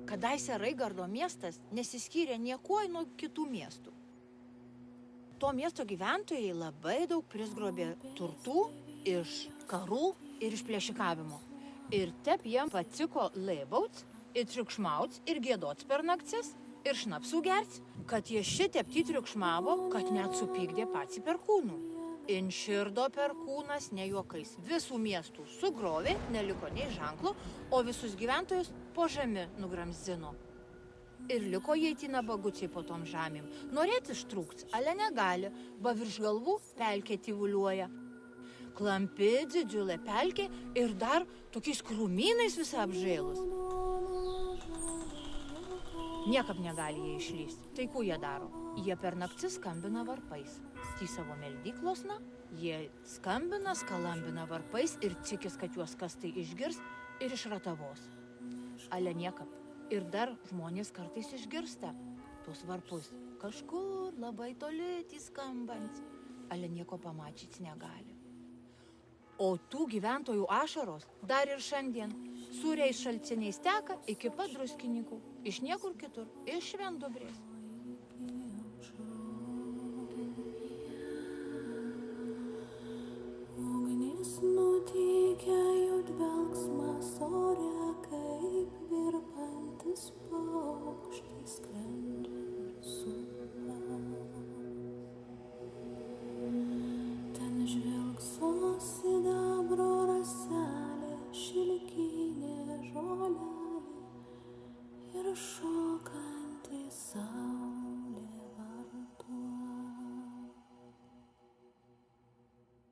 Kadaise Raigardo miestas nesiskyrė niekuo nuo kitų miestų. To miesto gyventojai labai daug prisgrobė turtų iš karų ir iš plėšikavimo. Ir tep jiem patiko laibaut, ir triukšmaut, ir giedots per naktis, ir šnapsų gerts, kad jie šitep triukšmavo, kad net supykdė patį perkūnų. Inširdo perkūnas, ne juokais, visų miestų sugrovė, neliko nei ženklo, o visus gyventojus po žemį nugramzdino. Ir liko jie į nabagučiai po tom žemėm. Norėti ištrūkt, ale negali, ba virš galvų pelkė tyvuliuoja. Klampi didžiulė pelkė ir dar tokiais krūmynais visą apžėlus. Niekap negali jie išlysti. Tai ku jie daro? Jie per naktis skambina varpais. Į savo meldyklosna, jie skambina, skalambina varpais ir tikis, kad juos kas tai išgirs ir išratavos. Ale niekap. Ir dar žmonės kartais išgirsta tuos varpus. Kažkur labai toli skambant. Ale nieko pamačyti negali. O tų gyventojų ašaros dar ir šiandien sūriais šaltiniais teka iki pat Druskininkų. Iš niekur kitur, iš Švendubrės.